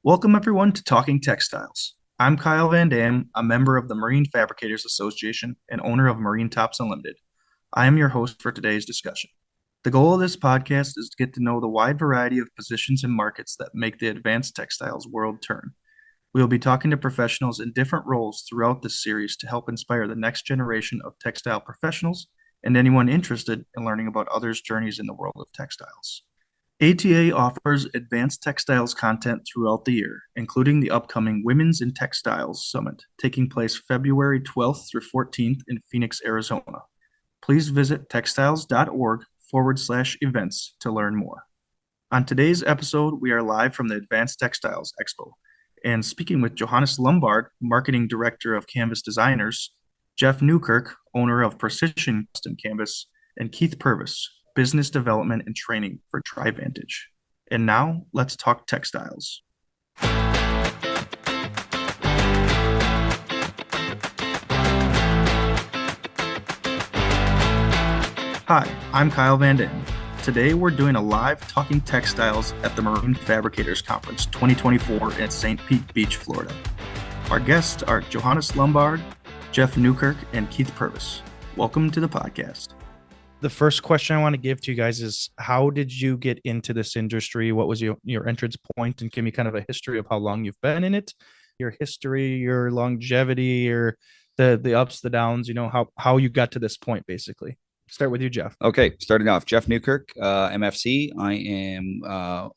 Welcome everyone to Talking Textiles. I'm Kyle VanDamme, a member of the Marine Fabricators Association and owner of Marine Tops Unlimited. I am your host for today's discussion. The goal of this podcast is to get to know the wide variety of positions and markets that make the advanced textiles world turn. We will be talking to professionals in different roles throughout this series to help inspire the next generation of textile professionals and anyone interested in learning about others' journeys in the world of textiles. ATA offers advanced textiles content throughout the year, including the upcoming Women's in Textiles Summit, taking place February 12th through 14th in Phoenix, Arizona. Please visit textiles.org/events to learn more. On today's episode, we are live from the Advanced Textiles Expo and speaking with Johannes Lombard, Marketing Director of Canvas Designers, Jeff Newkirk, owner of Precision Custom Canvas, and Keith Purves, Business Development and Training for TriVantage. And now, let's talk textiles. Hi, I'm Kyle VanDamme. Today we're doing a live Talking Textiles at the Marine Fabricators Conference 2024 at St. Pete Beach, Florida. Our guests are Johannes Lombard, Jeff Newkirk, and Keith Purves. Welcome to the podcast. The first question I want to give to you guys is, how did you get into this industry? What was your entrance point? And give me kind of a history of how long you've been in it, your history, your longevity, or the ups, the downs, how you got to this point, basically. Start with you, Jeff. Okay, starting off, Jeff Newkirk, MFC. I am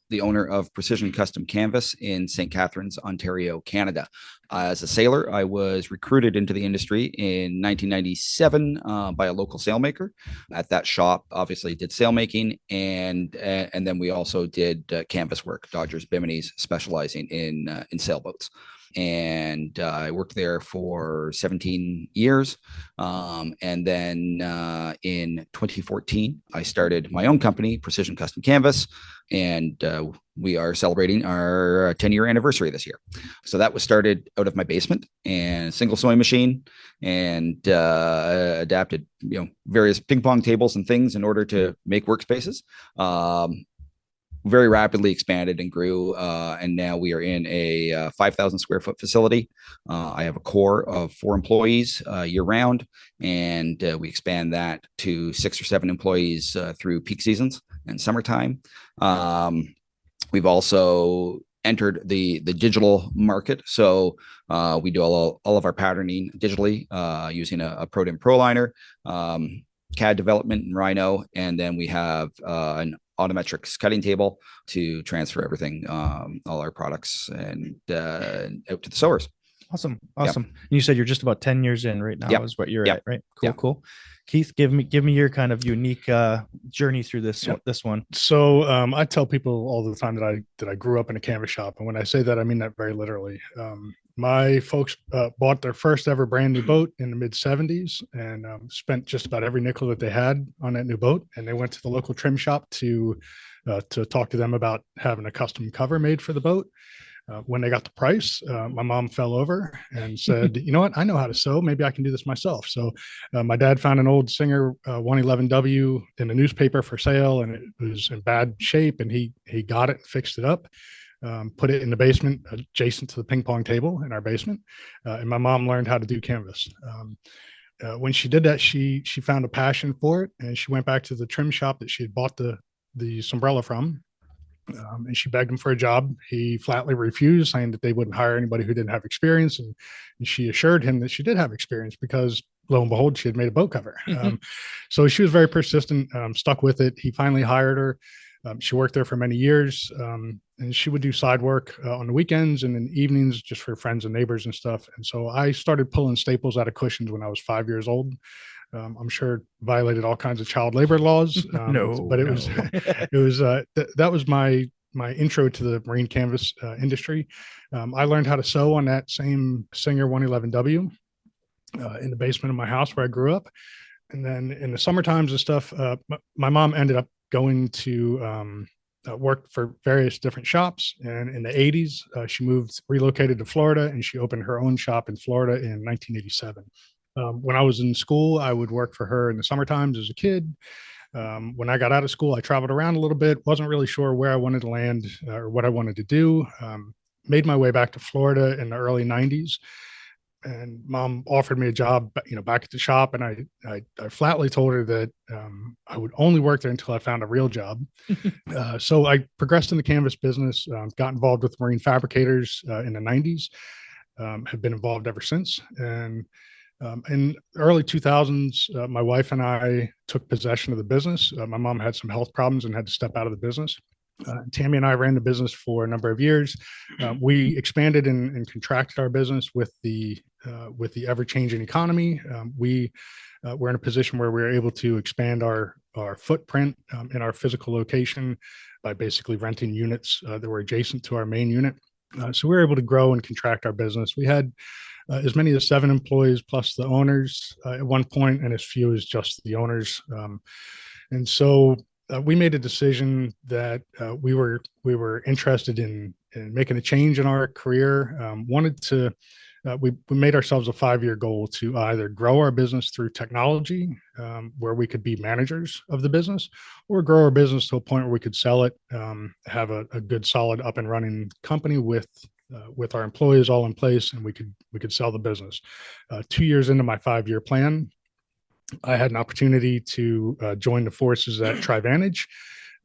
the owner of Precision Custom Canvas in St. Catharines, Ontario, Canada. As a sailor, I was recruited into the industry in 1997 by a local sailmaker. At that shop, obviously did sailmaking, and then we also did canvas work, Dodgers, Biminis, specializing in sailboats. And I worked there for 17 years. And then in 2014, I started my own company, Precision Custom Canvas, and we are celebrating our 10-year anniversary this year. So that was started out of my basement and single sewing machine, and adapted, various ping pong tables and things in order to make workspaces. Very rapidly expanded and grew, and now we are in a 5,000 square foot facility. I have a core of 4 employees year round, and we expand that to 6 or 7 employees through peak seasons and summertime. We've also entered the digital market, so we do all of our patterning digitally using a ProDim ProLiner, CAD development in Rhino, and then we have an Autometrics cutting table to transfer everything, all our products, and out to the sewers. Awesome. Yep. You said you're just about 10 years in right now. Yep. Is what you're at, right? Cool. Keith, give me your kind of unique journey through this one. So I tell people all the time that I grew up in a canvas shop, and when I say that, I mean that very literally. My folks bought their first ever brand new boat in the mid 70s, and spent just about every nickel that they had on that new boat. And they went to the local trim shop to talk to them about having a custom cover made for the boat. When they got the price, my mom fell over and said, you know what, I know how to sew. Maybe I can do this myself. So my dad found an old Singer 111W in the newspaper for sale, and it was in bad shape, and he got it and fixed it up. Put it in the basement adjacent to the ping pong table in our basement. And my mom learned how to do canvas. When she did that, she found a passion for it, and she went back to the trim shop that she had bought the sombrella from. And she begged him for a job. He flatly refused, saying that they wouldn't hire anybody who didn't have experience. And she assured him that she did have experience, because lo and behold, she had made a boat cover. So she was very persistent, stuck with it. He finally hired her. She worked there for many years, and she would do side work on the weekends and in evenings just for friends and neighbors and stuff. And so I started pulling staples out of cushions when I was 5 years old. I'm sure violated all kinds of child labor laws, but it was that was my intro to the marine canvas industry. I learned how to sew on that same Singer 111W in the basement of my house where I grew up. And then in the summer times and stuff, my mom ended up going to work for various different shops. And in the 80s, she relocated to Florida, and she opened her own shop in Florida in 1987. When I was in school, I would work for her in the summer times as a kid. When I got out of school, I traveled around a little bit, wasn't really sure where I wanted to land or what I wanted to do. made my way back to Florida in the early 90s. And mom offered me a job, back at the shop. And I flatly told her that I would only work there until I found a real job. So I progressed in the canvas business, got involved with Marine Fabricators in the 90s, have been involved ever since. And in early 2000s, my wife and I took possession of the business. My mom had some health problems and had to step out of the business. Tammy and I ran the business for a number of years. We expanded and contracted our business with the ever-changing economy. We're in a position where we're able to expand our footprint in our physical location by basically renting units that were adjacent to our main unit. So we were able to grow and contract our business. We had as many as 7 employees plus the owners at one point, and as few as just the owners. And so we made a decision that we were interested in making a change in our career. We made ourselves a 5-year goal to either grow our business through technology, where we could be managers of the business, or grow our business to a point where we could sell it, have a good, solid, up and running company with our employees all in place, and we could sell the business. 2 years into my 5-year plan, I had an opportunity to join the forces at TriVantage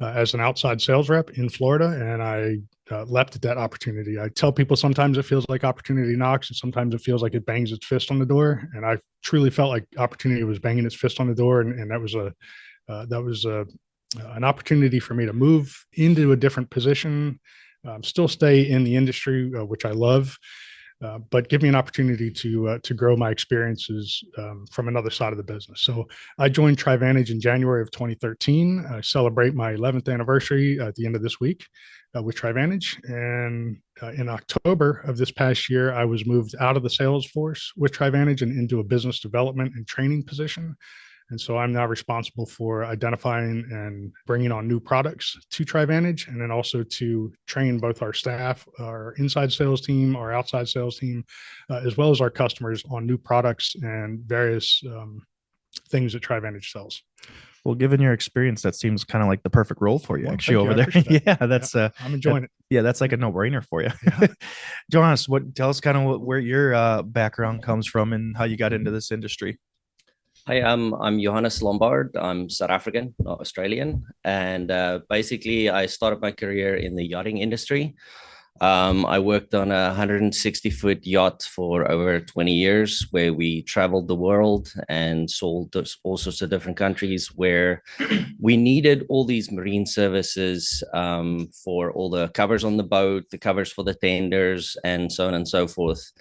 as an outside sales rep in Florida, and I leapt at that opportunity. I tell people sometimes it feels like opportunity knocks, and sometimes it feels like it bangs its fist on the door. And I truly felt like opportunity was banging its fist on the door, and that was an opportunity for me to move into a different position, still stay in the industry, which I love. But give me an opportunity to grow my experiences from another side of the business. So I joined TriVantage in January of 2013. I celebrate my 11th anniversary at the end of this week with TriVantage. And in October of this past year, I was moved out of the sales force with TriVantage and into a business development and training position. And so I'm now responsible for identifying and bringing on new products to TriVantage, and then also to train both our staff, our inside sales team, our outside sales team, as well as our customers on new products and various things that TriVantage sells. Well, given your experience, that seems kind of like the perfect role for you, actually, over there. Yeah, that's I'm enjoying it. Yeah, that's like a no-brainer for you. Yeah. Johannes, tell us kind of where your background comes from and how you got into this industry. Hi, I'm Johannes Lombard. I'm South African, not Australian. And basically, I started my career in the yachting industry. I worked on a 160-foot yacht for over 20 years, where we traveled the world and sold all sorts of different countries where we needed all these marine services for all the covers on the boat, the covers for the tenders, and so on and so forth.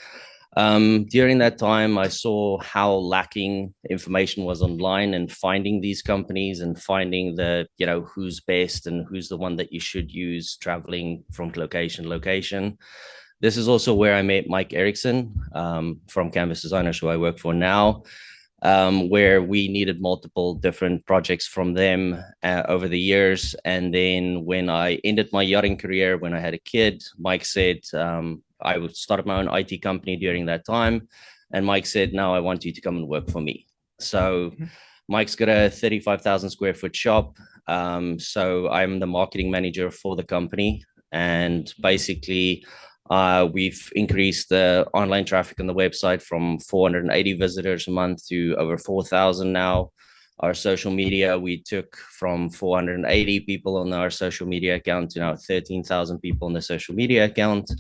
During that time, I saw how lacking information was online, and finding these companies and finding who's best and who's the one that you should use traveling from location to location. This is also where I met Mike Erickson from Canvas Designers, who I work for now, where we needed multiple different projects from them over the years. And then when I ended my yachting career, when I had a kid, Mike said, I would start my own IT company during that time. And Mike said, "Now I want you to come and work for me." So Mike's got a 35,000 square foot shop. So I'm the marketing manager for the company. And basically, we've increased the online traffic on the website from 480 visitors a month to over 4,000 now. Our social media, we took from 480 people on our social media account to now 13,000 people on the social media account.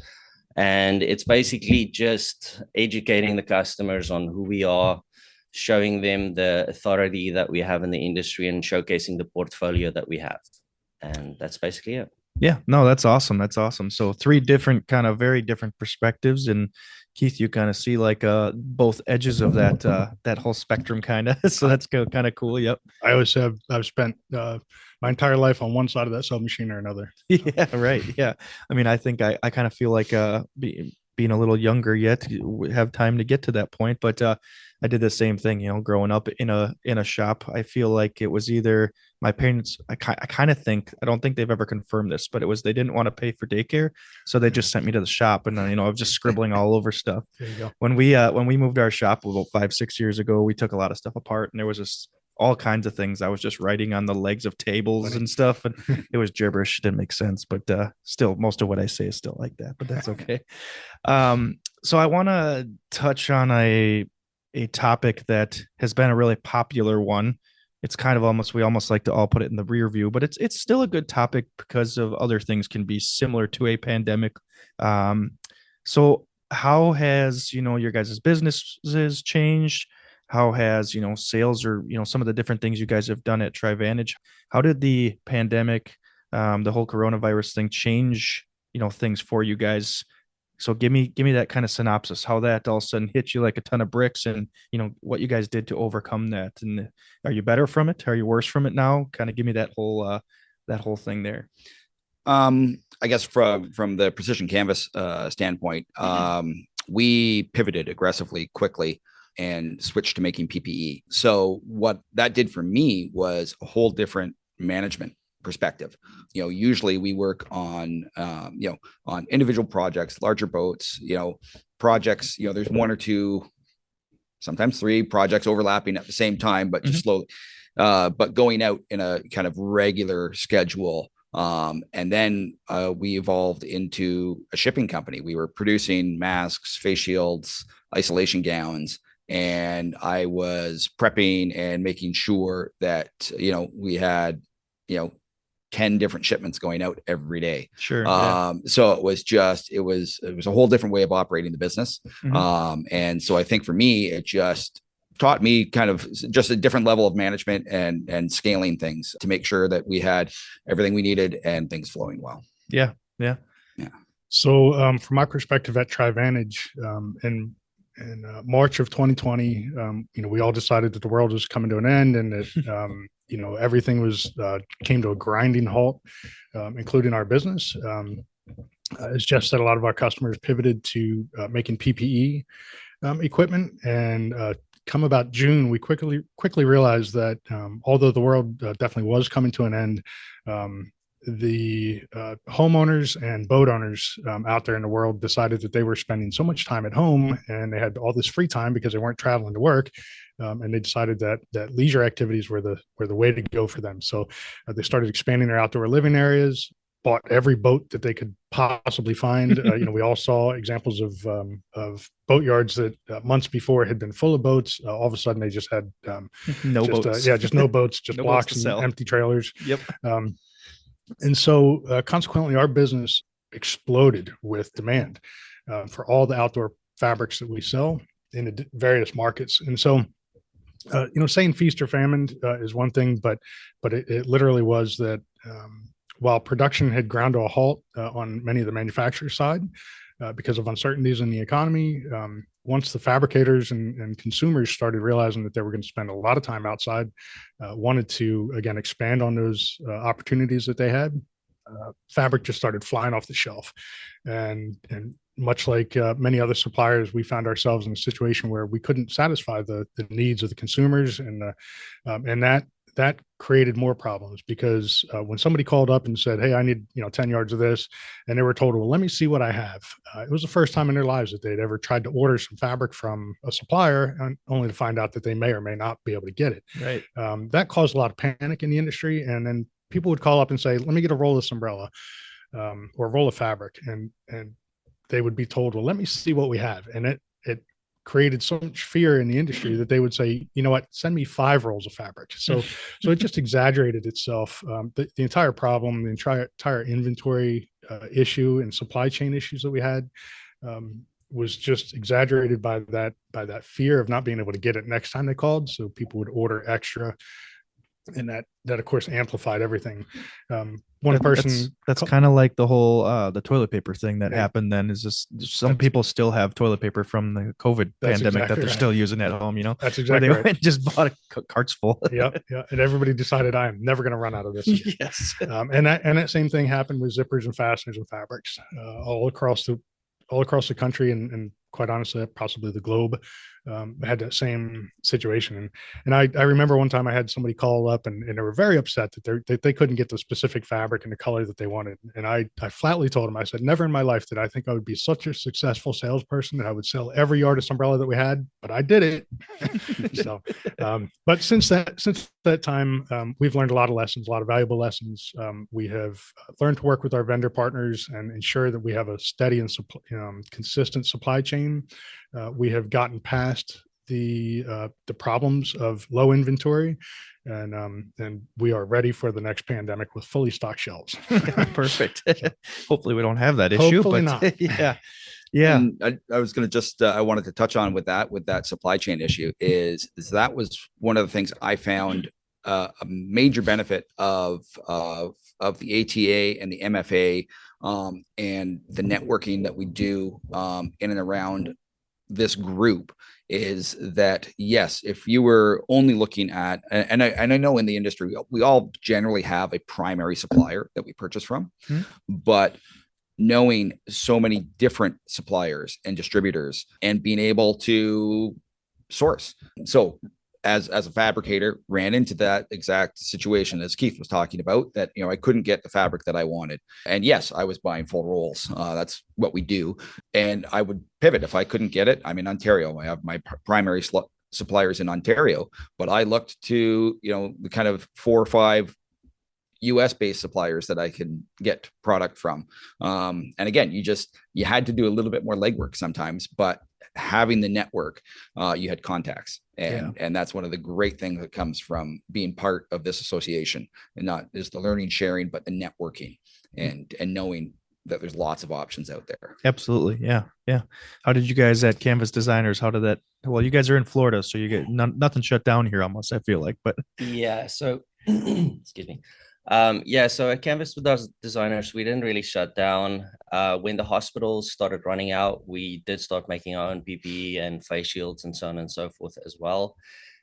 And it's basically just educating the customers on who we are, showing them the authority that we have in the industry, and showcasing the portfolio that we have. And that's basically it. Yeah, no, that's awesome. That's awesome. So 3 different kind of very different perspectives. And Keith, you kind of see like both edges of that whole spectrum kind of. So that's kind of cool. Yep. I always have, I've spent my entire life on one side of that sewing machine or another. Yeah, right. Yeah. I mean, I think I kind of feel like being a little younger yet, have time to get to that point. But I did the same thing, growing up in a shop. I feel like it was either my parents, I kind of think, I don't think they've ever confirmed this, but it was, they didn't want to pay for daycare. So they just sent me to the shop, and I was just scribbling all over stuff. There you go. When we moved our shop about 5-6 years ago, we took a lot of stuff apart, and there was this all kinds of things. I was just writing on the legs of tables and stuff, and it was gibberish. It didn't make sense, but still, most of what I say is still like that, but that's okay. So I want to touch on a topic that has been a really popular one. It's kind of we almost like to all put it in the rear view, but it's still a good topic because of other things can be similar to a pandemic. So how has, your guys' businesses changed? How has, sales or, some of the different things you guys have done at TriVantage? How did the pandemic, the whole coronavirus thing change, things for you guys? So give me that kind of synopsis, how that all of a sudden hit you like a ton of bricks, and, what you guys did to overcome that. And are you better from it? Are you worse from it now? Kind of give me that whole thing there. I guess from the precision canvas standpoint, we pivoted aggressively quickly and switched to making PPE. So what that did for me was a whole different management perspective. Usually we work on on individual projects, larger boats, projects, there's one or two, sometimes three projects overlapping at the same time, but just slowly, but going out in a kind of regular schedule. And then we evolved into a shipping company. We were producing masks, face shields, isolation gowns, and I was prepping and making sure that, we had, 10 different shipments going out every day. Sure. So it was a whole different way of operating the business. And so I think for me, it just taught me kind of just a different level of management and scaling things to make sure that we had everything we needed and things flowing well. Yeah. So from my perspective at TriVantage, in March of 2020, we all decided that the world was coming to an end, and that everything came to a grinding halt, including our business. As Jeff said, a lot of our customers pivoted to making PPE equipment, and come about June, we quickly realized that although the world definitely was coming to an end, the homeowners and boat owners out there in the world decided that they were spending so much time at home, and they had all this free time because they weren't traveling to work, and they decided that leisure activities were the way to go for them. So they started expanding their outdoor living areas, bought every boat that they could possibly find. We all saw examples of boat yards that months before had been full of boats. All of a sudden, they just had no boats. Just no boats, just No blocks boats to and sell. empty trailers. Yep. And so consequently, our business exploded with demand for all the outdoor fabrics that we sell in the various markets. And so, saying feast or famine is one thing, but it literally was that while production had ground to a halt on many of the manufacturer side because of uncertainties in the economy, once the fabricators and consumers started realizing that they were going to spend a lot of time outside, wanted to, again, expand on those opportunities that they had, fabric just started flying off the shelf. And much like many other suppliers, we found ourselves in a situation where we couldn't satisfy the needs of the consumers, and that created more problems, because when somebody called up and said, "Hey, I need 10 yards of this," and they were told, "Well, let me see what I have," it was the first time in their lives that they'd ever tried to order some fabric from a supplier, and only to find out that they may or may not be able to get it. Right. That caused a lot of panic in the industry, and then people would call up and say, "Let me get a roll of this umbrella or a roll of fabric," and they would be told, "Well, let me see what we have," and it created so much fear in the industry that they would say, "You know what, send me 5 rolls of fabric." So it just exaggerated itself. The entire problem, the entire inventory issue and supply chain issues that we had was just exaggerated by that fear of not being able to get it next time they called. So people would order extra, and that of course amplified everything. That's kind of like the whole the toilet paper thing that Yeah. happened then. Is just some people still have toilet paper from the COVID That's pandemic that exactly they're right. still using at home, That's where exactly they right. went and just bought carts full. Yeah. And everybody decided, I am never going to run out of this again. Yes. And that same thing happened with zippers and fasteners and fabrics all across the country, and quite honestly, possibly the globe, had that same situation. And I remember one time I had somebody call up and they were very upset that they couldn't get the specific fabric and the color that they wanted. And I flatly told them, I said, never in my life did I think I would be such a successful salesperson that I would sell every artist umbrella that we had, but I did it. So, but since that time, we've learned a lot of lessons, a lot of valuable lessons. We have learned to work with our vendor partners and ensure that we have a steady and consistent supply chain. We have gotten past the problems of low inventory, and we are ready for the next pandemic with fully stocked shelves. Perfect. Hopefully we don't have that issue. Hopefully but not. Yeah. And I was going to I wanted to touch on with that supply chain issue is that was one of the things I found a major benefit of the ATA and the MFA, and the networking that we do in and around this group is that, yes, if you were only looking at, and I know in the industry, we all generally have a primary supplier that we purchase from, but knowing so many different suppliers and distributors and being able to source. So as a fabricator, ran into that exact situation as Keith was talking about, that, I couldn't get the fabric that I wanted. And yes, I was buying full rolls. That's what we do. And I would pivot if I couldn't get it. I'm in Ontario. I have my primary suppliers in Ontario, but I looked to, the kind of 4 or 5 US based suppliers that I can get product from. And again, you had to do a little bit more legwork sometimes, but having the network, you had contacts, and that's one of the great things that comes from being part of this association, and not just the learning, sharing, but the networking and knowing that there's lots of options out there. Absolutely. Yeah. How did you guys at Canvas Designers, how did that, well, you guys are in Florida, so you get nothing shut down here almost, I feel like, but yeah. So, excuse me. So at Canvas Designers, we didn't really shut down. When the hospitals started running out, we did start making our own PPE and face shields and so on and so forth as well.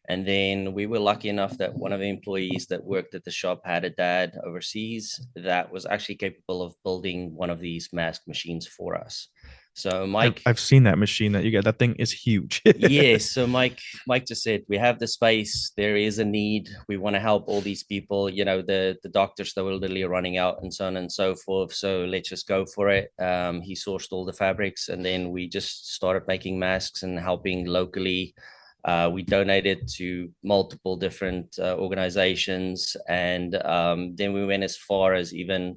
And then we were lucky enough that one of the employees that worked at the shop had a dad overseas that was actually capable of building one of these mask machines for us. So Mike, I've seen that machine that you got. That thing is huge. Yes. So Mike just said, we have the space. There is a need. We want to help all these people, the doctors that were literally running out and so on and so forth. So let's just go for it. He sourced all the fabrics, and then we just started making masks and helping locally. We donated to multiple different organizations, and then we went as far as even,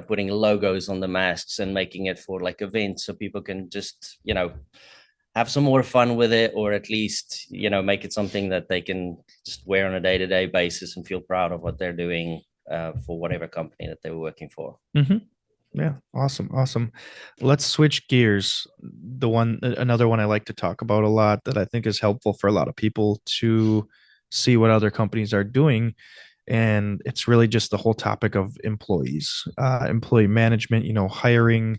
putting logos on the masks and making it for like events so people can just, have some more fun with it, or at least, make it something that they can just wear on a day-to-day basis and feel proud of what they're doing for whatever company that they were working for. Mm-hmm. Yeah. Awesome. Let's switch gears. Another one I like to talk about a lot that I think is helpful for a lot of people to see what other companies are doing. And it's really just the whole topic of employees, employee management, hiring,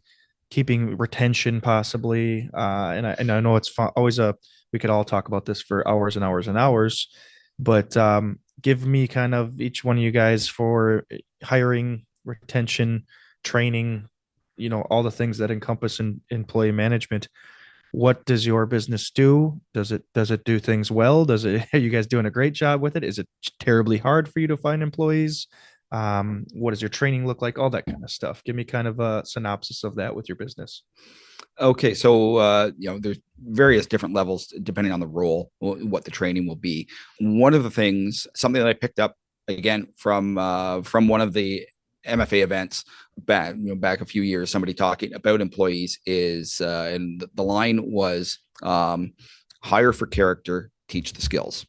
keeping retention possibly. And I know it's always we could all talk about this for hours and hours and hours, but give me kind of each one of you guys for hiring, retention, training, all the things that encompass in employee management. What does your business do? Does it do things well? Are you guys doing a great job with it? Is it terribly hard for you to find employees? What does your training look like? All that kind of stuff. Give me kind of a synopsis of that with your business. Okay. So, there's various different levels depending on the role, what the training will be. One of the things, something that I picked up again from one of the MFA events back a few years, somebody talking about employees is, and the line was, hire for character, teach the skills.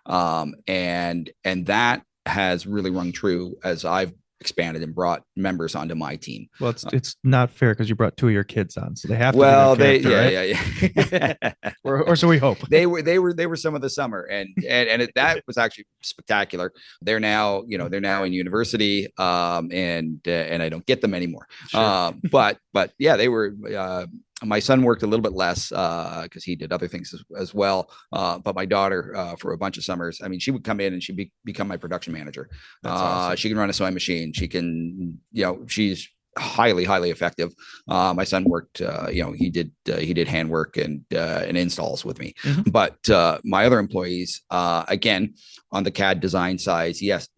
And that has really rung true as I've expanded and brought members onto my team. Well, it's not fair because you brought 2 of your kids on, so they have to. Well, yeah. or so we hope. They were some of the summer, and that was actually spectacular. They're now in university, and I don't get them anymore. Sure. But yeah, they were. My son worked a little bit less because he did other things as well. But my daughter, for a bunch of summers, I mean, she would come in and she'd become my production manager. That's awesome. She can run a sewing machine. She can, she's highly effective. My son worked, he did handwork and installs with me. Mhm. But my other employees, again, on the CAD design side, yes,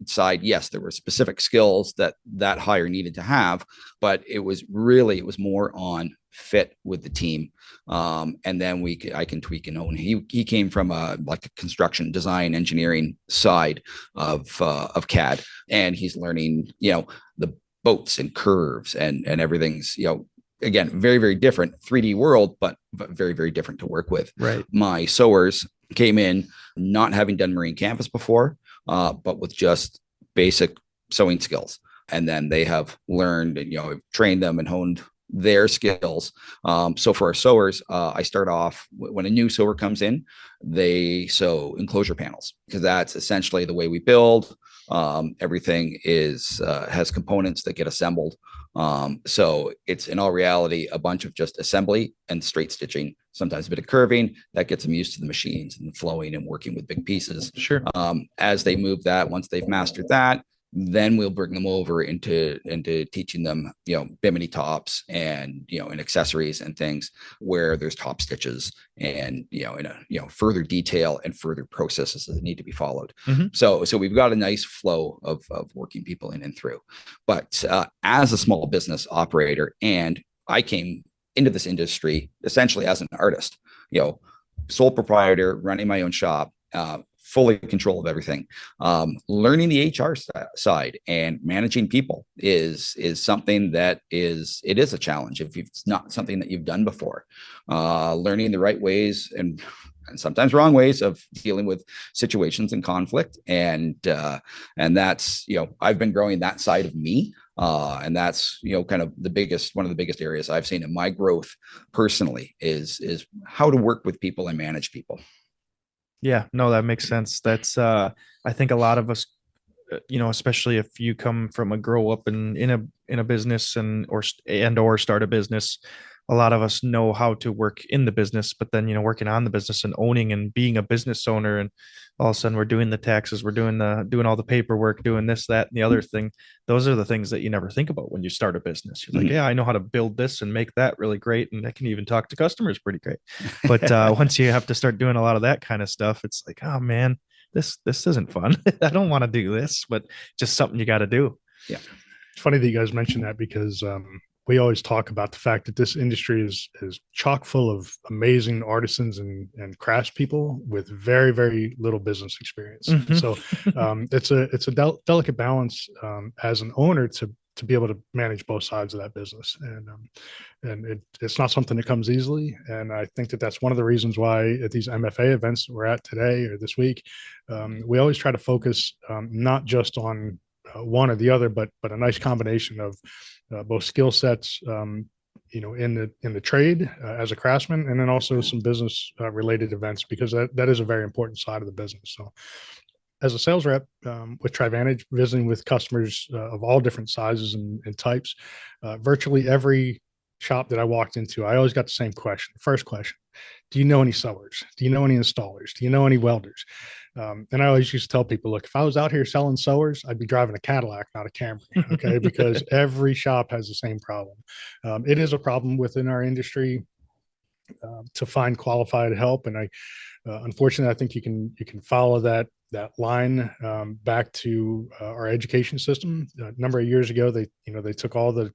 there were specific skills that hire needed to have, but it was more on fit with the team. And then I can tweak and own. He came from a construction design engineering side of CAD, and he's learning, the boats and curves and everything's, again, very different 3D world, but very different to work with. Right. My sewers came in not having done marine canvas before, but with just basic sewing skills. And then they have learned and, trained them and honed their skills. So for our sewers, I start off when a new sewer comes in, they sew enclosure panels, because that's essentially the way we build. Everything has components that get assembled. So it's in all reality a bunch of just assembly and straight stitching, sometimes a bit of curving that gets them used to the machines and flowing and working with big pieces. Sure. As they move that, once they've mastered that, then we'll bring them over into teaching them, bimini tops and, and accessories and things where there's top stitches and, further detail and further processes that need to be followed. Mhm. So we've got a nice flow of working people in and through. But as a small business operator, and I came into this industry essentially as an artist, sole proprietor, running my own shop, fully control of everything. Learning the HR side and managing people is something that is a challenge if it's not something that you've done before. Learning the right ways and sometimes wrong ways of dealing with situations and conflict, and that's, I've been growing that side of me. And that's, kind of one of the biggest areas I've seen in my growth personally is how to work with people and manage people. Yeah, no, that makes sense. That's I think a lot of us, especially if you come from a grow up in a business or start a business, a lot of us know how to work in the business, but then, working on the business and owning and being a business owner, and all of a sudden we're doing the taxes, we're doing all the paperwork, doing this, that, and the other thing. Those are the things that you never think about when you start a business. You're like, Mhm. yeah, I know how to build this and make that really great, and I can even talk to customers pretty great. But once you have to start doing a lot of that kind of stuff, it's like, oh man, this isn't fun. I don't want to do this, but just something you got to do. Yeah. It's funny that you guys mentioned that because we always talk about the fact that this industry is chock full of amazing artisans and craftspeople with very little business experience. Mhm. So it's a delicate balance as an owner to be able to manage both sides of that business, and it's not something that comes easily. And I think that that's one of the reasons why at these MFA events that we're at today or this week, we always try to focus not just on one or the other, but a nice combination of both skill sets, in the trade as a craftsman, and then also some business related events, because that is a very important side of the business. So, as a sales rep with Trivantage, visiting with customers of all different sizes and types, virtually every shop that I walked into, I always got the same question. First question: do you know any sewers? Do you know any installers? Do you know any welders? And I always used to tell people, look, if I was out here selling sewers, I'd be driving a Cadillac, not a Camry. Okay. Because every shop has the same problem. It is a problem within our industry to find qualified help. And unfortunately, I think you can follow that line back to our education system. A number of years ago, they took all the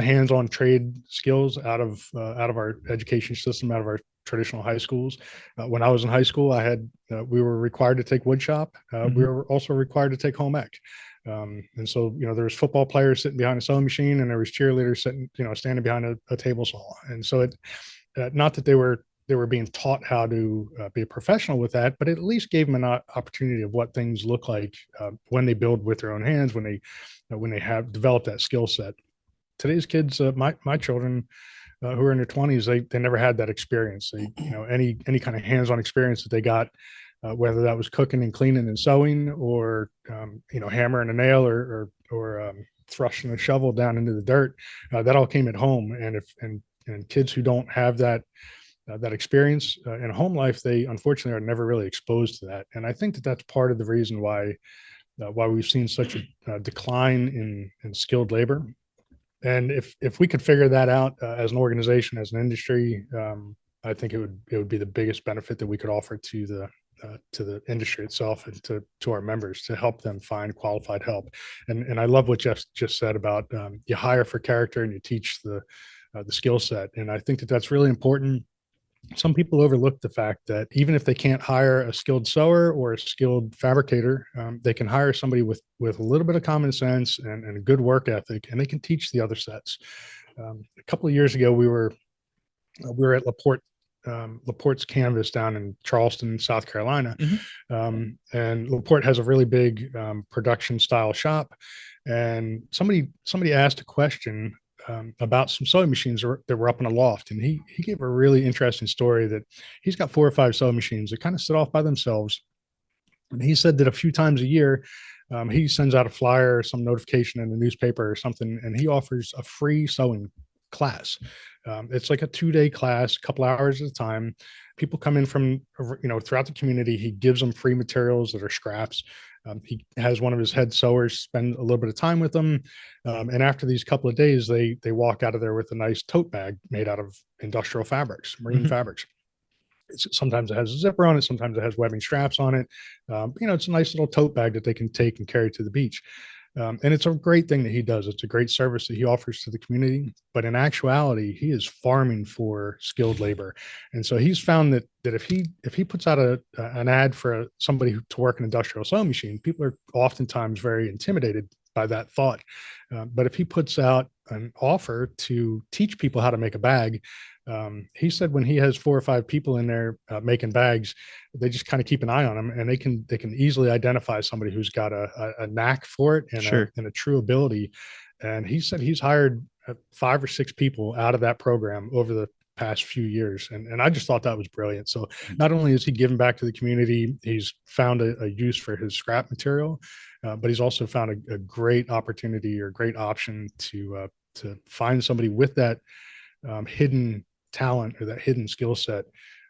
hands-on trade skills out of our education system, out of our traditional high schools. When I was in high school, we were required to take wood shop. We were also required to take home ec. And so, there was football players sitting behind a sewing machine, and there was cheerleaders standing behind a table saw. And so not that they were being taught how to be a professional with that, but it at least gave them an opportunity of what things look like when they build with their own hands, when they have developed that skill set. Today's kids, my children who are in their 20s, they never had that experience. Any kind of hands-on experience that they got, whether that was cooking and cleaning and sewing, or hammering a nail or thrusting a shovel down into the dirt, that all came at home. And kids who don't have that experience in home life, they unfortunately are never really exposed to that. And I think that that's part of the reason why we've seen such a decline in skilled labor. And if we could figure that out as an organization, as an industry, I think it would be the biggest benefit that we could offer to the industry itself and to our members, to help them find qualified help. And I love what Jeff just said about you hire for character and you teach the skill set. And I think that that's really important. Some people overlook the fact that even if they can't hire a skilled sewer or a skilled fabricator, they can hire somebody with a little bit of common sense and a good work ethic, and they can teach the other sets. A couple of years ago, we were at Laporte's Canvas down in Charleston, South Carolina. Mm-hmm. And Laporte has a really big production style shop. And somebody asked a question about some sewing machines that were up in a loft. And he gave a really interesting story that he's got 4 or 5 sewing machines that kind of sit off by themselves. And he said that a few times a year, he sends out a flyer or some notification in the newspaper or something, and he offers a free sewing class. It's like a 2-day class, a couple hours at a time. People come in from, throughout the community. He gives them free materials that are scraps. He has one of his head sewers spend a little bit of time with them. And after these couple of days, they walk out of there with a nice tote bag made out of industrial fabrics, marine fabrics. Sometimes it has a zipper on it. Sometimes it has webbing straps on it. It's a nice little tote bag that they can take and carry to the beach. And it's a great thing that he does. It's a great service that he offers to the community. But in actuality, he is farming for skilled labor. And so he's found that if he puts out an ad for somebody to work an industrial sewing machine, people are oftentimes very intimidated by that thought. But if he puts out an offer to teach people how to make a bag, he said when he has 4 or 5 people in there making bags, they just kind of keep an eye on them, and they can easily identify somebody who's got a knack for it and a true ability. And he said he's hired 5 or 6 people out of that program over the past few years. And I just thought that was brilliant. So not only is he giving back to the community, he's found a use for his scrap material, but he's also found a great opportunity or great option to find somebody with that hidden talent or that hidden skill set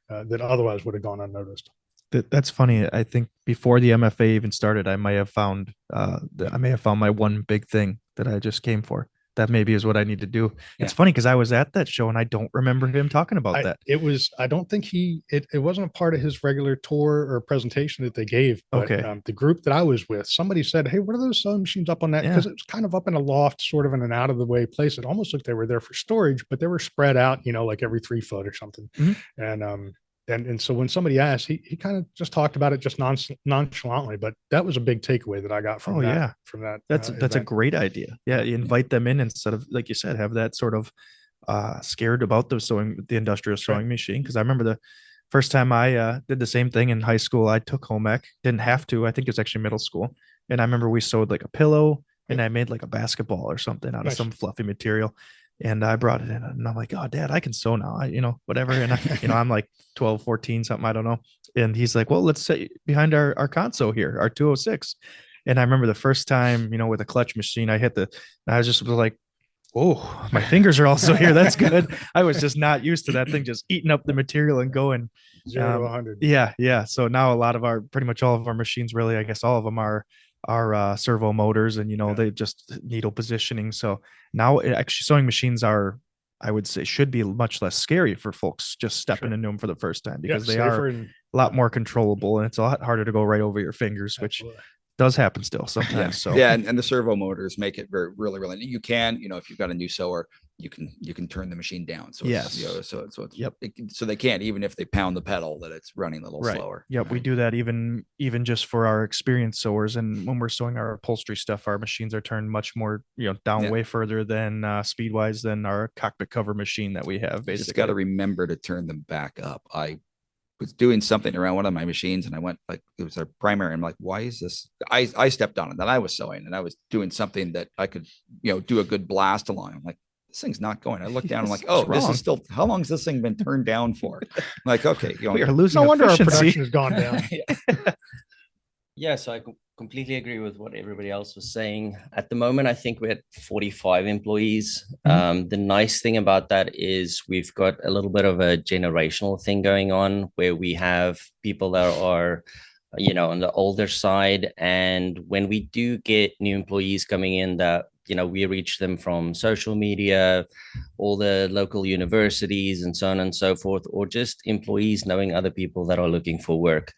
that otherwise would have gone unnoticed. That's funny. I think before the MFA even started, I may have found my one big thing that I just came for. That maybe is what I need to do. Yeah. It's funny because I was at that show and I don't remember him talking about that. I don't think it wasn't a part of his regular tour or presentation that they gave. But, okay. The group that I was with, somebody said, "Hey, what are those sewing machines up on that?" Because it was kind of up in a loft, sort of in an out of the way place. It almost looked they were there for storage, but they were spread out, like every 3 foot or something. Mm-hmm. And so when somebody asked, he kind of just talked about it just nonchalantly, but that was a big takeaway that I got from that. From that, that's a great idea. Yeah, you invite them in instead of, like you said, have that sort of scared about the industrial sewing machine. Because I remember the first time I did the same thing in high school. I took home ec, didn't have to. I think it was actually middle school, and I remember we sewed like a pillow, and I made like a basketball or something out of some fluffy material. And I brought it in and I'm like, "Oh, Dad, I can sew now, whatever." And I'm like 12, 14, something, I don't know. And he's like, "Well, let's sit behind our console here, our 206. And I remember the first time, with a clutch machine, I was just like, "Whoa, my fingers are also here. That's good." I was just not used to that thing, just eating up the material and going 0 to 100. Yeah. So now pretty much all of our machines, really, I guess all of them are servo motors, and they just needle positioning. So now actually sewing machines I would say should be much less scary for folks just stepping into them for the first time, because they are a lot more controllable, and it's a lot harder to go right over your fingers, which does happen still sometimes. So and the servo motors make it really, really, you can, if you've got a new sewer, you can turn the machine down. So so they can't, even if they pound the pedal, that it's running a little slower. Yep. We do that even just for our experienced sewers. And when we're sewing our upholstery stuff, our machines are turned much more, down way further than speed wise than our cockpit cover machine that we have. Basically, just got to remember to turn them back up. I was doing something around one of my machines and I went, like, it was our primary. I'm like, why is this? I stepped on it, then I was sewing and I was doing something that I could, do a good blast along. I'm like, this thing's not going. I look down, I'm like, oh, this is still, how long has this thing been turned down for? I'm like, okay, we are losing. No wonder our production has gone down. Yeah, so I completely agree with what everybody else was saying. At the moment, I think we're at 45 employees. The nice thing about that is we've got a little bit of a generational thing going on, where we have people that are, on the older side. And when we do get new employees coming in that we reach them from social media, all the local universities and so on and so forth, or just employees knowing other people that are looking for work.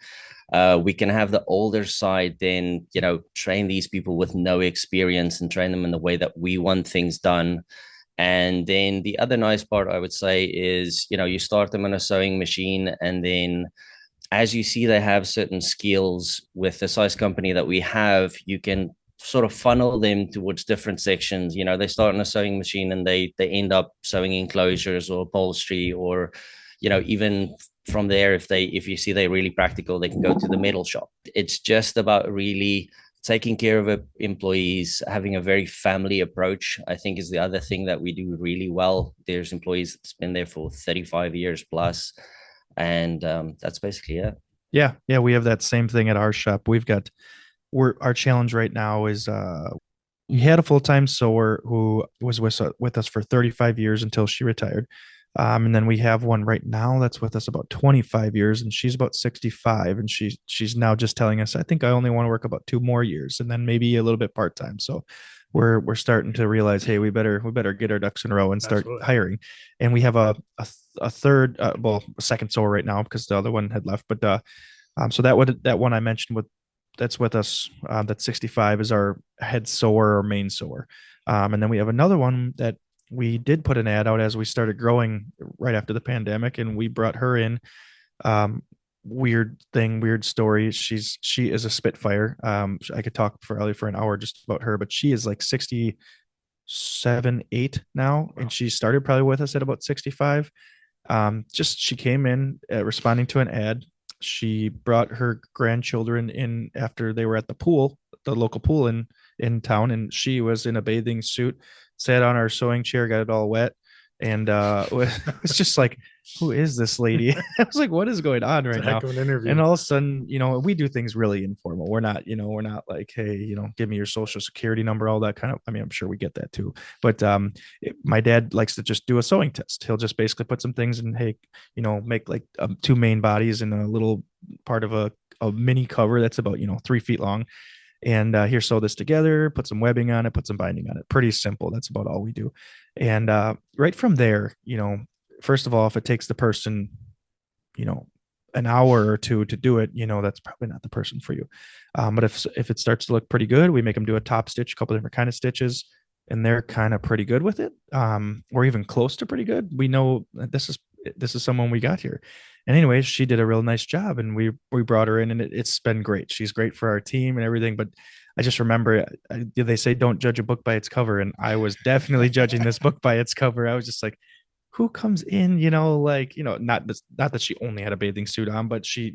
We can have the older side then, train these people with no experience and train them in the way that we want things done. And then the other nice part I would say is, you start them on a sewing machine, and then as you see they have certain skills with the size company that we have, you can sort of funnel them towards different sections. They start on a sewing machine and they end up sewing enclosures or upholstery, or even from there, if you see they're really practical, they can go to the metal shop. It's just about really taking care of employees, having a very family approach, I think, is the other thing that we do really well. There's employees that's been there for 35 years plus, and that's basically it. Yeah, we have that same thing at our shop. Our challenge right now is we had a full-time sewer who was with us for 35 years until she retired. And then we have one right now that's with us about 25 years, and she's about 65, and she's now just telling us, I think I only want to work about 2 more years and then maybe a little bit part-time. So we're starting to realize, hey, we better get our ducks in a row and start hiring. And we have a second sewer right now because the other one had left. But so that one I mentioned that's with us, that's 65, is our head sewer or main sewer. And then we have another one that we did put an ad out as we started growing right after the pandemic, and we brought her in. Weird story. She is a Spitfire. I could talk for an hour just about her, but she is like 67, 8 now. Wow. And she started probably with us at about 65. She came in responding to an ad. She brought her grandchildren in after they were at the local pool in town, and she was in a bathing suit, sat on our sewing chair, got it all wet, and it was just like, who is this lady? I was like, what is going on right now? And all of a sudden, we do things really informal. We're not like, hey, give me your social security number, all that kind of. I mean, I'm sure we get that too, but my dad likes to just do a sewing test. He'll just basically put some things in, hey, make like 2 main bodies and a little part of a mini cover that's about 3 feet long. And here, sew this together, put some webbing on it, put some binding on it. Pretty simple. That's about all we do. And right from there, first of all, if it takes the person, an hour or 2 to do it, that's probably not the person for you. But if it starts to look pretty good, we make them do a top stitch, a couple different kind of stitches, and they're kind of pretty good with it, or even close to pretty good. We know that this is someone we got here. And anyways, she did a real nice job, and we brought her in, and it's been great. She's great for our team and everything. But I just remember they say don't judge a book by its cover, and I was definitely judging this book by its cover. I was just like, who comes in, not that she only had a bathing suit on, but she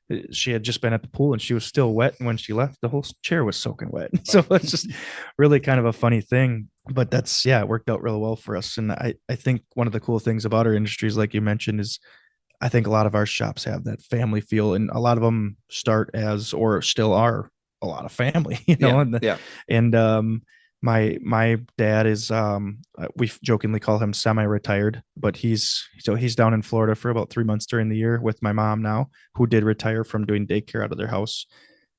had just been at the pool and she was still wet, and when she left, the whole chair was soaking wet. So it's just really kind of a funny thing. But it worked out really well for us. And I think one of the cool things about our industries, like you mentioned, is I think a lot of our shops have that family feel, and a lot of them start as, or still are, a lot of family, And my dad is, we jokingly call him semi-retired, but he's down in Florida for about 3 months during the year with my mom now, who did retire from doing daycare out of their house.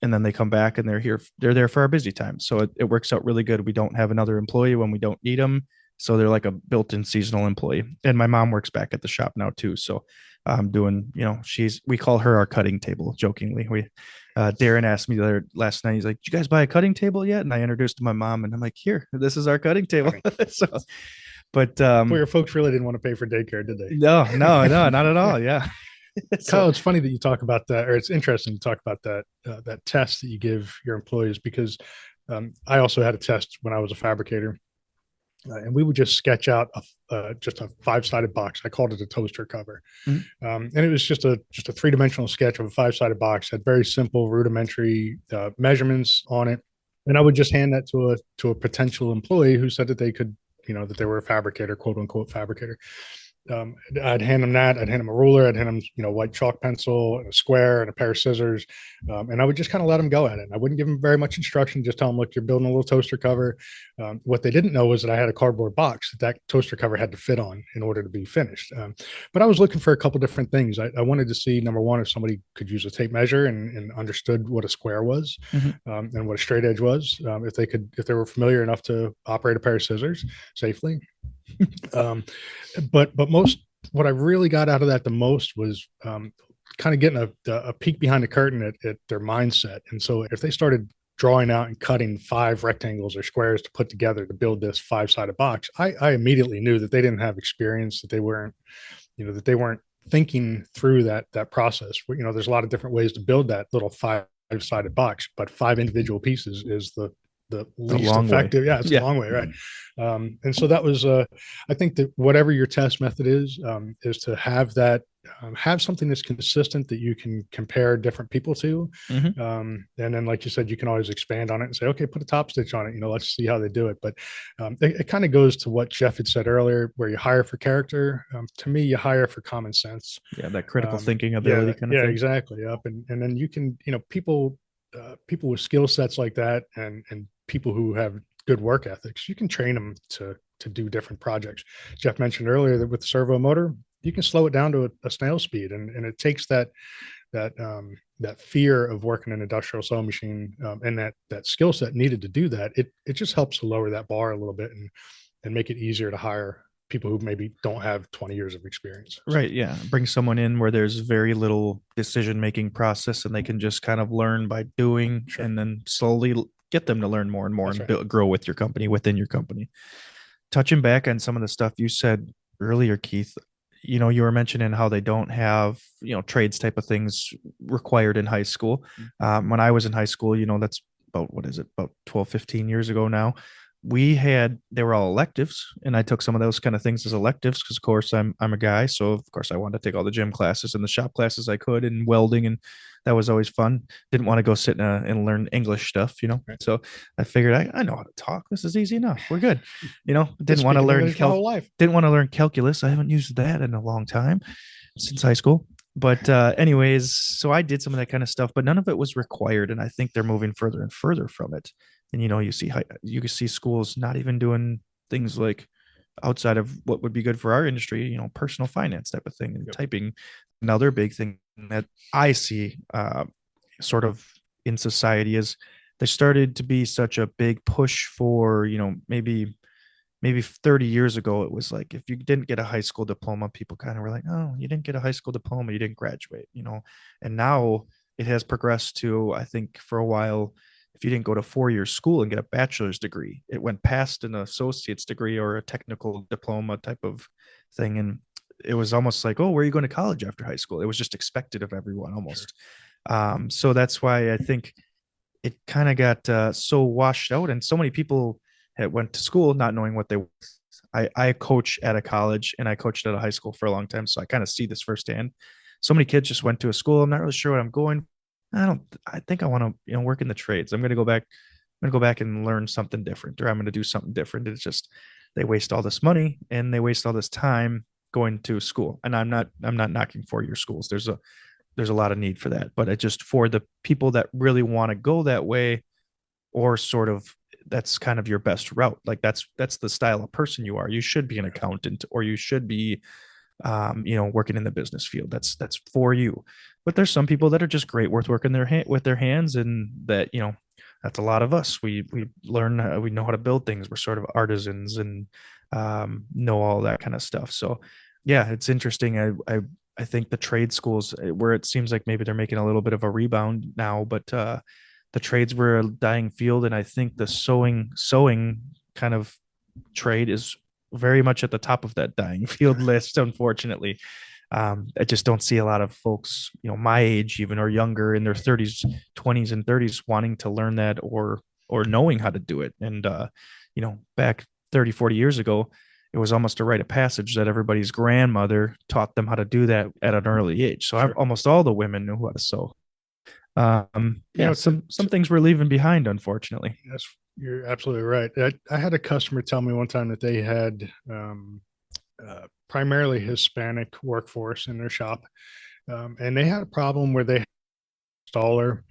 And then they come back and they're there for our busy time. So it works out really good. We don't have another employee when we don't need them. So they're like a built-in seasonal employee. And my mom works back at the shop now too. So I'm doing, we call her our cutting table, jokingly. Darren asked me last night, he's like, did you guys buy a cutting table yet? And I introduced my mom, and I'm like, here, this is our cutting table. So, but your folks really didn't want to pay for daycare, did they? No, not at all. Yeah. Kyle, it's funny that you talk about that, or it's interesting to talk about that test that you give your employees, because I also had a test when I was a fabricator. And we would just sketch out just a 5-sided box. I called it a toaster cover. Mm-hmm. And it was just a 3-dimensional sketch of a 5-sided box, had very simple rudimentary measurements on it. And I would just hand that to a potential employee who said that they could, that they were a fabricator, quote unquote fabricator. I'd hand them that. I'd hand them a ruler. I'd hand them, white chalk pencil, and a square, and a pair of scissors, and I would just kind of let them go at it. I wouldn't give them very much instruction. Just tell them, look, you're building a little toaster cover. What they didn't know was that I had a cardboard box that toaster cover had to fit on in order to be finished. But I was looking for a couple different things. I wanted to see, number one, if somebody could use a tape measure and understood what a square was, and what a straight edge was. If they were familiar enough to operate a pair of scissors safely. But what I really got out of that the most was kind of getting a peek behind the curtain at their mindset. And so if they started drawing out and cutting 5 rectangles or squares to put together to build this 5-sided box, I immediately knew that they didn't have experience, that they weren't thinking through that process. There's a lot of different ways to build that little 5-sided box, but 5 individual pieces is the least effective. Way. Yeah, it's a long way, right? And so that was, I think that whatever your test method is to have that, have something that's consistent that you can compare different people to. And then, like you said, you can always expand on it and say, okay, put a top stitch on it. Let's see how they do it. But it kind of goes to what Jeff had said earlier, where you hire for character. To me, you hire for common sense. Yeah, that critical thinking ability kind of thing. Yeah, exactly. Yep. And then you can, people with skill sets like that, and people who have good work ethics, you can train them to do different projects. Jeff mentioned earlier that with the servo motor, you can slow it down to a snail speed, and it takes that fear of working an industrial sewing machine, and that skill set needed to do that. It just helps to lower that bar a little bit and make it easier to hire people who maybe don't have 20 years of experience. Right. Yeah. Bring someone in where there's very little decision-making process, and they can just kind of learn by doing, and then slowly get them to learn more and more. That's and grow with your company, within your company. Touching back on some of the stuff you said earlier, Keith, you were mentioning how they don't have, trades type of things required in high school. When I was in high school, that's about 12, 15 years ago now. They were all electives, and I took some of those kind of things as electives because, of course, I'm a guy. So, of course, I wanted to take all the gym classes and the shop classes I could, and welding, and that was always fun. Didn't want to go sit and learn English stuff, Right. So I figured I know how to talk. This is easy enough. We're good. Didn't want to learn didn't want to learn calculus. I haven't used that in a long time, since high school. But anyways, so I did some of that kind of stuff, but none of it was required. And I think they're moving further and further from it. And, you can see schools not even doing things like outside of what would be good for our industry, personal finance type of thing, and typing. Another big thing that I see sort of in society is there started to be such a big push for, maybe 30 years ago, it was like, if you didn't get a high school diploma, people kind of were like, oh, you didn't get a high school diploma, you didn't graduate, and now it has progressed to, I think for a while, if you didn't go to 4-year school and get a bachelor's degree, it went past an associate's degree or a technical diploma type of thing. And it was almost like, oh, where are you going to college after high school? It was just expected of everyone almost. Sure. So that's why I think it kind of got so washed out. And so many people had went to school not knowing what they were. I coach at a college, and I coached at a high school for a long time. So I kind of see this firsthand. So many kids just went to a school. I'm not really sure what I'm going. I think I want to, work in the trades. I'm going to go back and learn something different, or I'm going to do something different. It's just, they waste all this money and they waste all this time going to school. And I'm not knocking 4-year schools. There's a lot of need for that, but it just, for the people that really want to go that way, or sort of, that's kind of your best route. Like that's the style of person you are. You should be an accountant, or you should be, working in the business field. That's for you. But there's some people that are just great with working with their hands, and that, that's a lot of us. We learn, we know how to build things. We're sort of artisans, and know all that kind of stuff. So yeah, it's interesting. I think the trade schools, where it seems like maybe they're making a little bit of a rebound now, but the trades were a dying field. And I think the sewing kind of trade is very much at the top of that dying field list, unfortunately. I just don't see a lot of folks, my age even, or younger, in their 30s, 20s and 30s, wanting to learn that, or knowing how to do it. And, back 30, 40 years ago, it was almost a rite of passage that everybody's grandmother taught them how to do that at an early age. So Sure. Almost all the women knew how to sew. Some things we're leaving behind, unfortunately. Yes, you're absolutely right. I had a customer tell me one time that they had primarily Hispanic workforce in their shop. And they had a problem where they had an installer,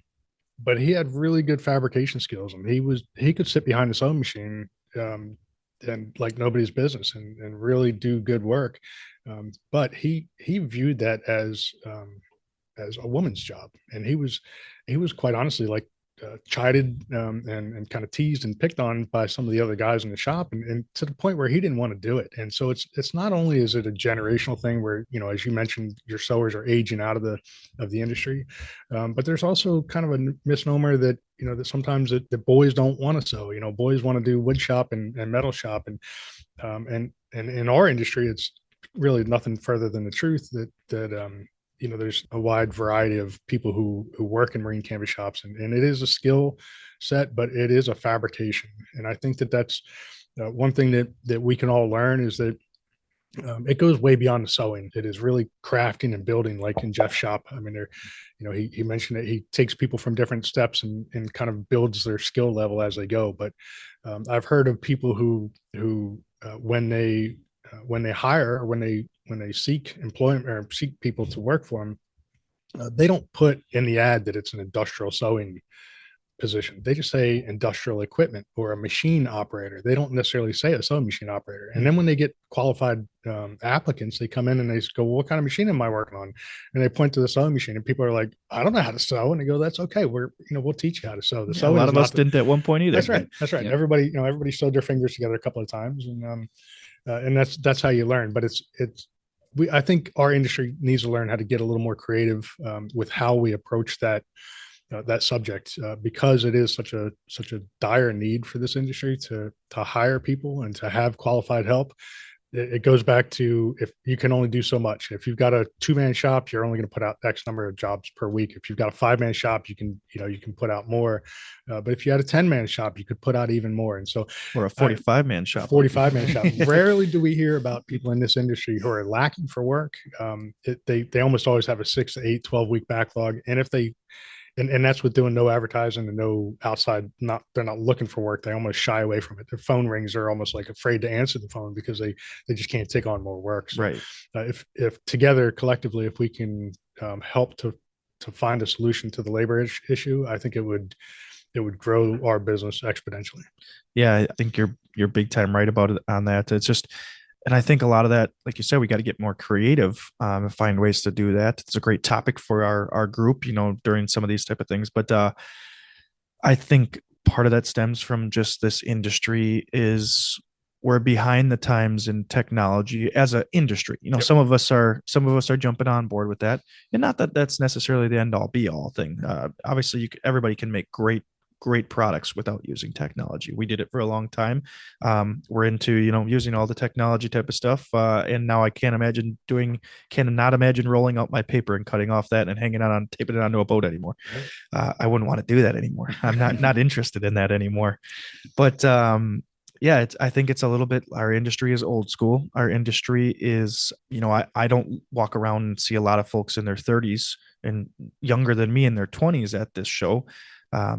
but he had really good fabrication skills, and he could sit behind the sewing machine and like nobody's business and really do good work. But he viewed that as a woman's job, and he was quite honestly like chided and kind of teased and picked on by some of the other guys in the shop, and to the point where he didn't want to do it. And so it's not only is it a generational thing where, you know, as you mentioned, your sewers are aging out of the industry, but there's also kind of a misnomer that, you know, that sometimes the boys don't want to sew. You know, boys want to do wood shop and metal shop, and in our industry, it's really nothing further than the truth that you know, there's a wide variety of people who work in marine canvas shops, and it is a skill set, but it is a fabrication. And I think that that's one thing that we can all learn is that it goes way beyond the sewing. It is really crafting and building, like in Jeff's shop. I mean, there, you know, he mentioned that he takes people from different steps and kind of builds their skill level as they go. But I've heard of people who when they hire, or when they seek employment or seek people to work for them, they don't put in the ad that it's an industrial sewing position. They just say industrial equipment or a machine operator. They don't necessarily say a sewing machine operator. And then when they get qualified applicants, they come in and they go, well, what kind of machine am I working on? And they point to the sewing machine, and people are like, I don't know how to sew. And they go, that's okay. We'll teach you how to sew. A lot of us didn't at one point either. That's right. That's right. Yeah. Everybody sewed their fingers together a couple of times, and that's how you learn. But I think our industry needs to learn how to get a little more creative with how we approach that subject, because it is such a dire need for this industry to hire people and to have qualified help. It goes back to, if you can only do so much. If you've got a 2-man shop, you're only going to put out X number of jobs per week. If you've got a 5-man shop, you can put out more. But if you had a 10-man shop, you could put out even more. And so, or a 45-man shop. 45-man shop. Rarely do we hear about people in this industry who are lacking for work. They almost always have a 6 to 8, 12-week backlog. And if they and that's with doing no advertising and no outside, they're not looking for work. They almost shy away from it. Their phone rings, they're almost like afraid to answer the phone because they just can't take on more work. So, right. If together collectively, if we can help to find a solution to the labor issue, I think it would grow our business exponentially. Yeah, I think you're big time right about it on that. It's just, and I think a lot of that, like you said, we got to get more creative and find ways to do that. It's a great topic for our group, you know, during some of these type of things. But I think part of that stems from just this industry is we're behind the times in technology as an industry. You know, Yep. some of us are jumping on board with that, and not that that's necessarily the end all be all thing. Obviously, everybody can make great products without using technology. We did it for a long time. We're into, you know, using all the technology type of stuff. And now I cannot imagine rolling out my paper and cutting off that and taping it onto a boat anymore. I wouldn't want to do that anymore. I'm not interested in that anymore. But yeah, I think it's a little bit, our industry is old school. Our industry is, you know, I don't walk around and see a lot of folks in their 30s and younger than me in their 20s at this show.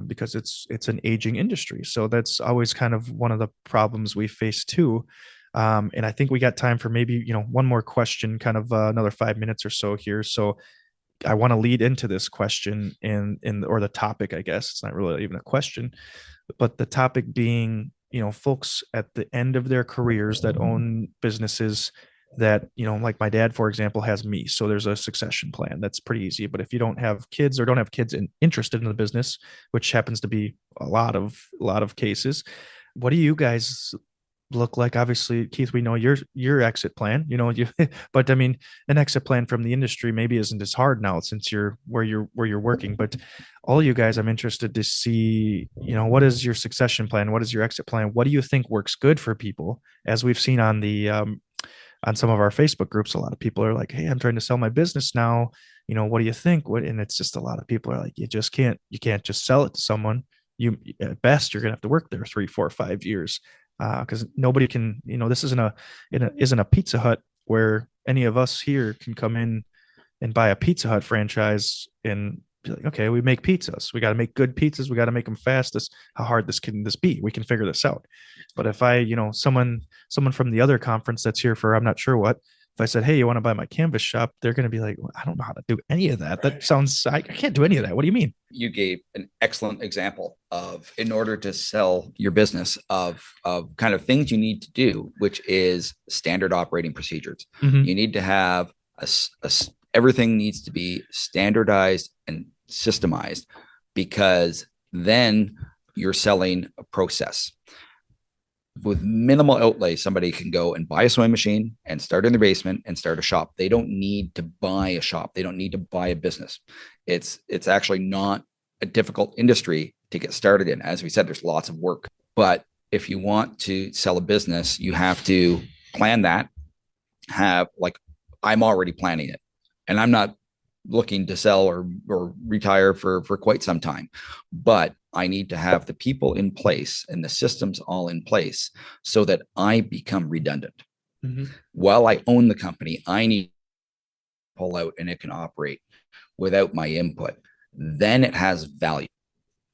Because it's an aging industry. So that's always kind of one of the problems we face too. And I think we got time for maybe, you know, one more question, kind of another 5 minutes or so here. So I want to lead into this question or the topic, I guess. It's not really even a question, but the topic being, you know, folks at the end of their careers that own businesses that, you know, like my dad, for example, has me. So there's a succession plan. That's pretty easy. But if you don't have kids or don't have kids interested in the business, which happens to be a lot of cases, what do you guys look like? Obviously, Keith, we know your exit plan, you know, but I mean, an exit plan from the industry maybe isn't as hard now since you're where you're working. But all you guys, I'm interested to see, you know, what is your succession plan? What is your exit plan? What do you think works good for people? As we've seen on on some of our Facebook groups, a lot of people are like, hey, I'm trying to sell my business now. You know, what do you think? And it's just a lot of people are like, you can't just sell it to someone. You, at best, you're going to have to work there 3, 4, 5 years. Because nobody can, you know, this isn't a Pizza Hut where any of us here can come in and buy a Pizza Hut franchise and be like, okay, we make pizzas. We got to make good pizzas. We got to make them fast. How hard can this be? We can figure this out. But if I, someone from the other conference that's here for, I'm not sure what, if I said, hey, you want to buy my canvas shop? They're going to be like, well, I don't know how to do any of that. That sounds, I can't do any of that. What do you mean? You gave an excellent example of, in order to sell your business, of kind of things you need to do, which is standard operating procedures. Mm-hmm. You need to have everything needs to be standardized and systemized, because then you're selling a process. With minimal outlay, somebody can go and buy a sewing machine and start in their basement and start a shop. They don't need to buy a shop. They don't need to buy a business. It's actually not a difficult industry to get started in. As we said, there's lots of work. But if you want to sell a business, you have to plan that. I'm already planning it, and I'm not looking to sell or retire for quite some time, but I need to have the people in place and the systems all in place so that I become redundant. Mm-hmm. While I own the company, I need to pull out and it can operate without my input. Then it has value.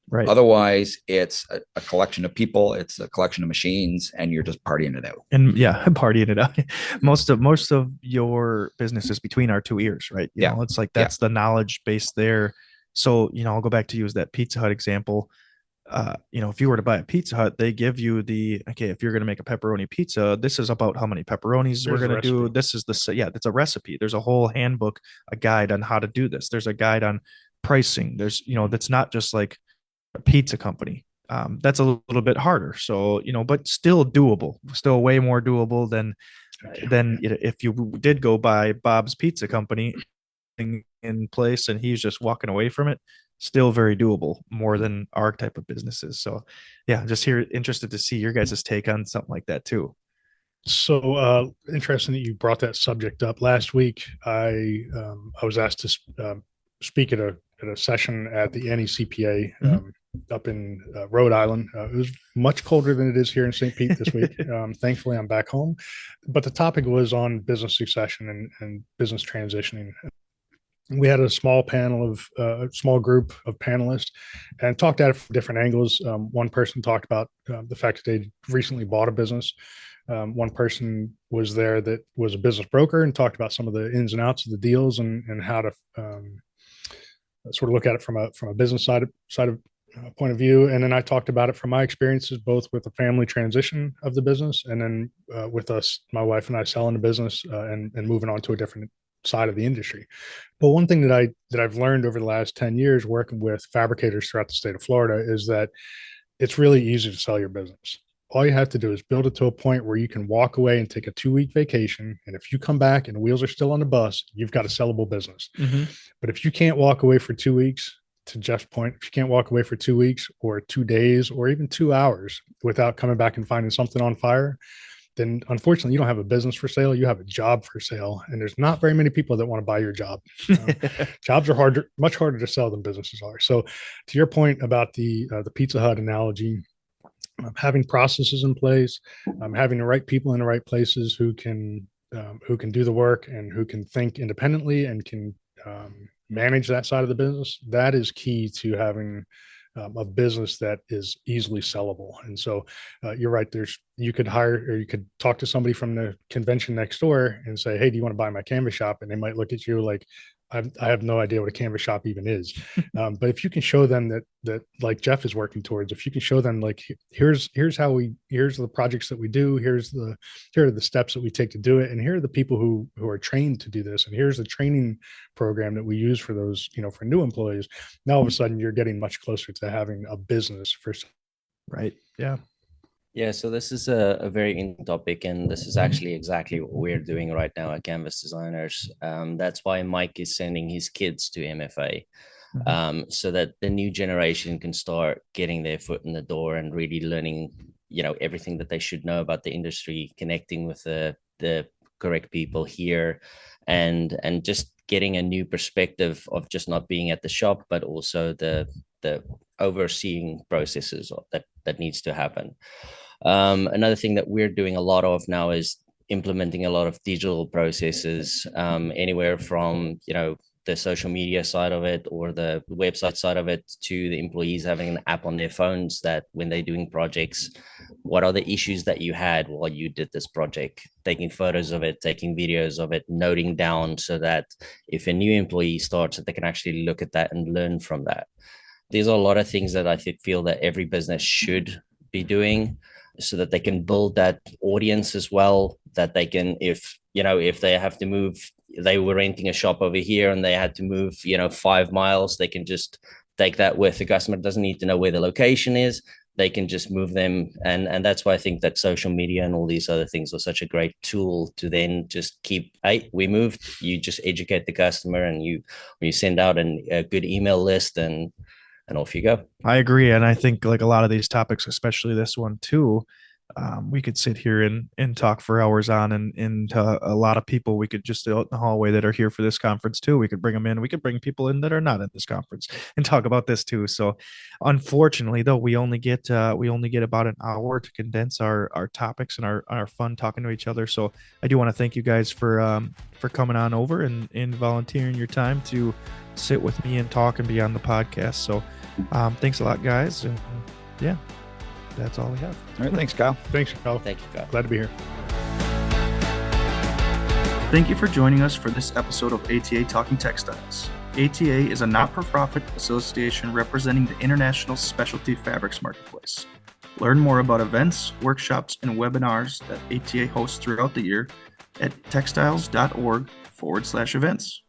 Right. Otherwise, it's a collection of people, it's a collection of machines, and you're just partying it out. And partying it out. Most of your business is between our two ears, right? You know, it's like that's the knowledge base there. So, I'll go back to use that Pizza Hut example. If you were to buy a Pizza Hut, they give you if you're going to make a pepperoni pizza, this is about how many pepperonis we're going to do. This is that's a recipe. There's a whole handbook, a guide on how to do this. There's a guide on pricing. There's, that's not just like a pizza company. That's a little bit harder. So, but still doable, still way more doable than if you did go buy Bob's Pizza Company in place and he's just walking away from it. Still very doable, more than our type of businesses. So just interested to see your guys' take on something like that too. So interesting that you brought that subject up. Last week, I was asked to speak at a session at the NECPA up in Rhode Island. It was much colder than it is here in St. Pete this week. Thankfully, I'm back home. But the topic was on business succession and business transitioning. We had a small group of panelists and talked at it from different angles. One person talked about the fact that they recently bought a business. One person was there that was a business broker and talked about some of the ins and outs of the deals and how to sort of look at it from a business side of point of view. And then I talked about it from my experiences, both with the family transition of the business and then with us, my wife and I selling the business and moving on to a different side of the industry. But one thing that I've learned over the last 10 years working with fabricators throughout the state of Florida is that it's really easy to sell your business. All you have to do is build it to a point where you can walk away and take a 2-week vacation. And if you come back and the wheels are still on the bus, you've got a sellable business. Mm-hmm. But if you can't walk away for 2 weeks, to Jeff's point, if you can't walk away for 2 weeks or 2 days or even 2 hours without coming back and finding something on fire, then unfortunately you don't have a business for sale. You have a job for sale. And there's not very many people that want to buy your job. Jobs are much harder to sell than businesses are. So to your point about the Pizza Hut analogy, having processes in place, having the right people in the right places who can do the work and who can think independently and can manage that side of the business, that is key to having a business that is easily sellable. And so you're right. You could hire or you could talk to somebody from the convention next door and say, hey, do you want to buy my canvas shop? And they might look at you like, I have no idea what a canvas shop even is. But if you can show them that like Jeff is working towards, if you can show them like, here's the projects that we do, here are the steps that we take to do it. And here are the people who are trained to do this. And here's the training program that we use for those, for new employees. Now, all of a sudden you're getting much closer to having a business for. Right. Yeah. Yeah, so this is a very in topic, and this is actually exactly what we're doing right now at Canvas Designers. That's why Mike is sending his kids to MFA, so that the new generation can start getting their foot in the door and really learning, everything that they should know about the industry, connecting with the correct people here, and just getting a new perspective of just not being at the shop, but also the overseeing processes that needs to happen. Another thing that we're doing a lot of now is implementing a lot of digital processes, anywhere from, the social media side of it or the website side of it to the employees having an app on their phones that when they're doing projects, what are the issues that you had while you did this project, taking photos of it, taking videos of it, noting down so that if a new employee starts, that they can actually look at that and learn from that. There's a lot of things that I feel that every business should be doing so that they can build that audience as well, that they can, if they have to move, they were renting a shop over here and they had to move 5 miles, they can just take that with the customer. Doesn't need to know where the location is, they can just move them. And that's why I think that social media and all these other things are such a great tool to then just keep, hey, we moved, you just educate the customer and you send out a good email list and off you go. I agree. And I think like a lot of these topics, especially this one too, we could sit here and talk for hours on and a lot of people we could just out in the hallway that are here for this conference too. We could bring them in. We could bring people in that are not at this conference and talk about this too. So unfortunately though, we only get about an hour to condense our topics and our fun talking to each other. So I do want to thank you guys for coming on over and volunteering your time to sit with me and talk and be on the podcast. So thanks a lot, guys. And yeah, that's all we have. All right. Thanks, Kyle. Thanks, Kyle. Thank you, Kyle. Glad to be here. Thank you for joining us for this episode of ATA Talking Textiles. ATA is a not-for-profit association representing the international specialty fabrics marketplace. Learn more about events, workshops, and webinars that ATA hosts throughout the year at textiles.org/events.